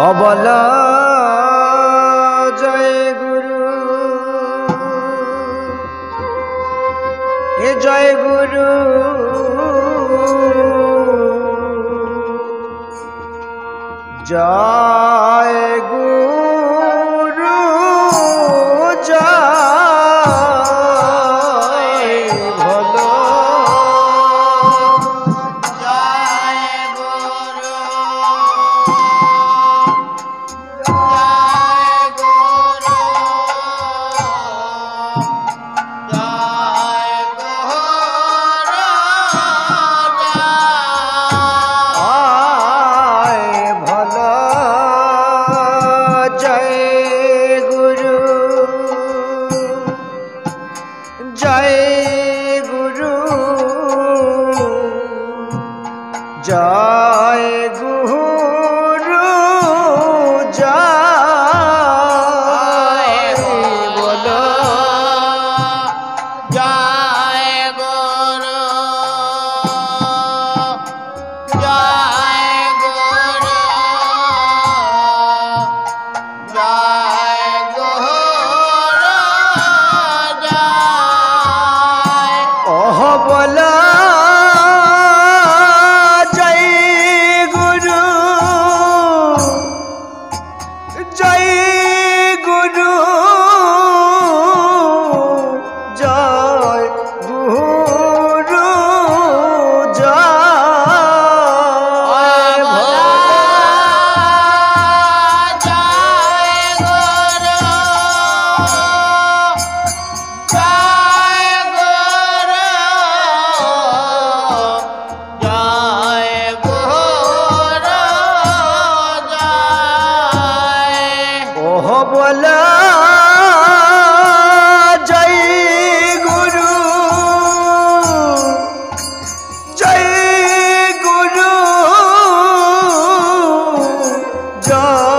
of all জয় গুরু এ জয় গুরু জয় গুরু জয় ভোলো জয় গুরু জয় গুরু জয় গুরু আয় ভোলো জয় গুরু জয় গুরু জয় গুরু জয় বলো জয় গুরু জয় গুরু জয় গুরু জয় ওহ বলো জয় গুরু জয় গুরু জয় গুরু জয় ভোলা জয় গুরু জয় গুরু জয় গুরু জয় ওহ বলা জয় গুরু জয় গুরু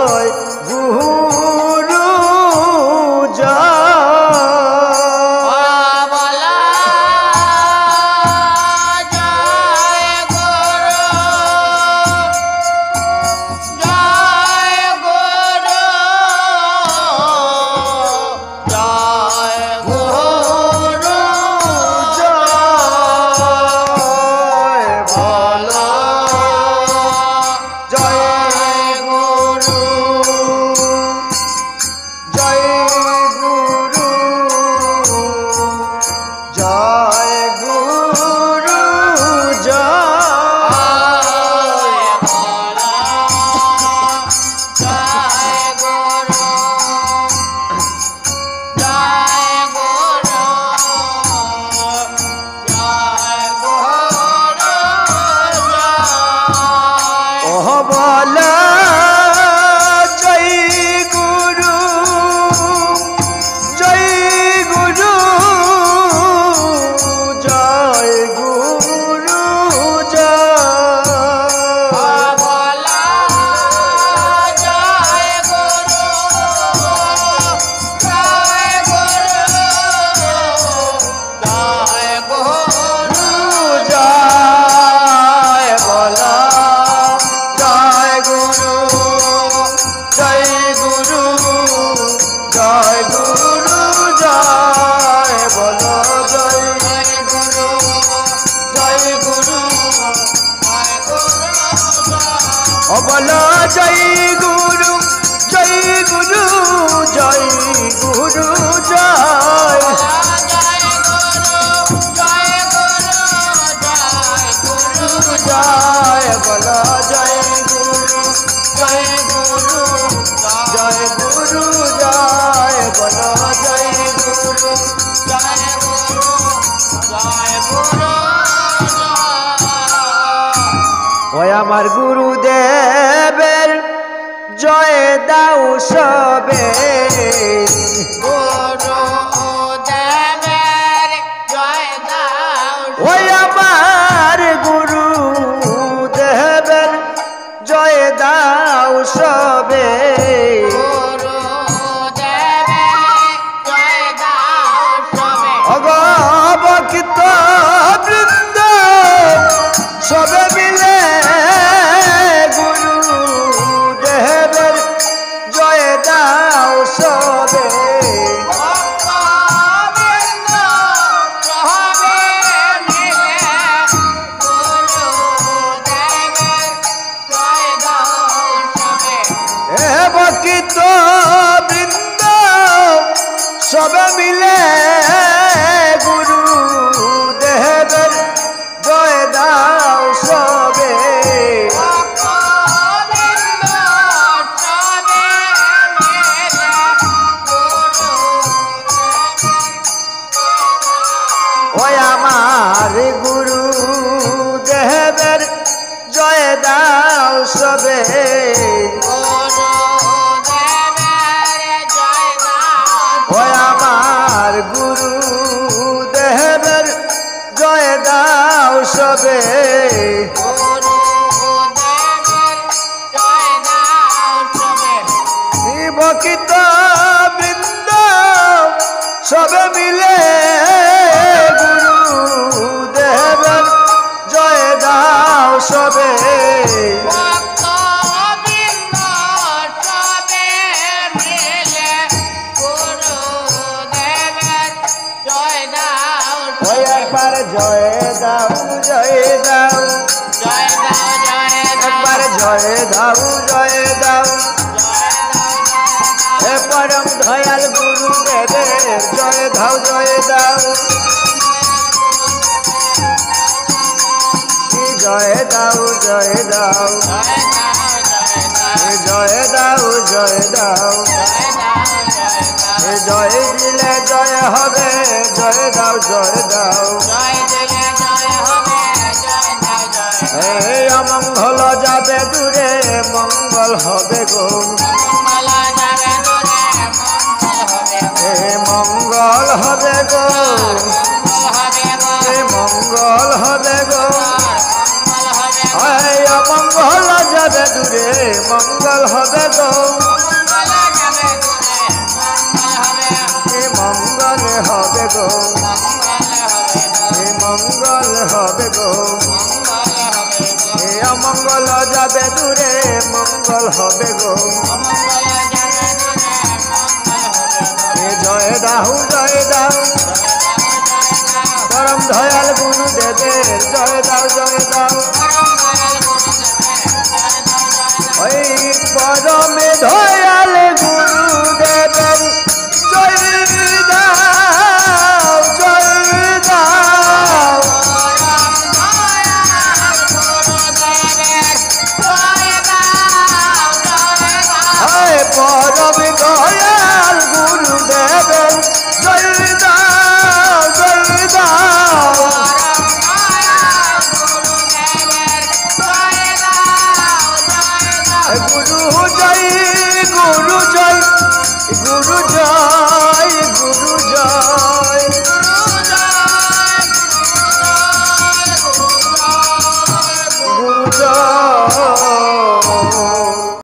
জয় গুরু জয় বলা জয় গুরু জয় গুরু জয় গুরু জয় ভালো জয় গুরু জয় গুরু জয় গুরু ওহ বলা জয় গুরু জয় গুরু জয় গুরু জয় বলা জয় গুরু জয় গুরু জয় গুরু জয় বলা জয় গুরু জয় গুরু অবল জয় গুরু জয় গুরু জয় গুরু জয় জয় বল জয় গুরু জয় গুরু জয় গুরু জয় বল জয় গুরু ওই আমার গুরুদেবের জয় দাও সবে ওই আমার গুরুদেবের জয় দাও সবে অগবকিত বৃন্দ সবে মিলে গুরুদেবের সেবকিত বৃন্দ সবে মিলে গুরু দেবের জয় দাও সবে ওই আমার গুরু দেবের জয় দাও সবে ওই আমার গুরু দেবের জয় দাও সবে শিবকিত বৃন্দ সবে মিলে গুরু দেবের জয় দাও সবে ওই একবার জয় দাও জয় দাও একবার জয় দাও জয় দাও হে পরম দয়াল গুরু দেবের জয় দাও জয় দাও জয় দাও জয় দাও জয় দাও জয় দাও জয় দিলে জয় হবে জয় দাও জয় দাও এই অমঙ্গল যাবে দূরে মঙ্গল হবে গো মঙ্গল হবে গো মঙ্গল হবে গো এই অমঙ্গল যাবে দূরে মঙ্গল হবে গো মঙ্গল হবে গো মঙ্গল হবে গো অমঙ্গল যাবে দূরে মঙ্গল হবে গো জয় দাও জয় দাও পরম দয়াল গুরু দেবের জয় দাও জয় দাও ওই পরমে দয়াল গুরু দেবের জয় দাও জয় দাও পরম দয়াল গুরু দেবের জয় দাও জয় দাও গুরু জয় গুরু জয় গুরু জয় গুরু জয়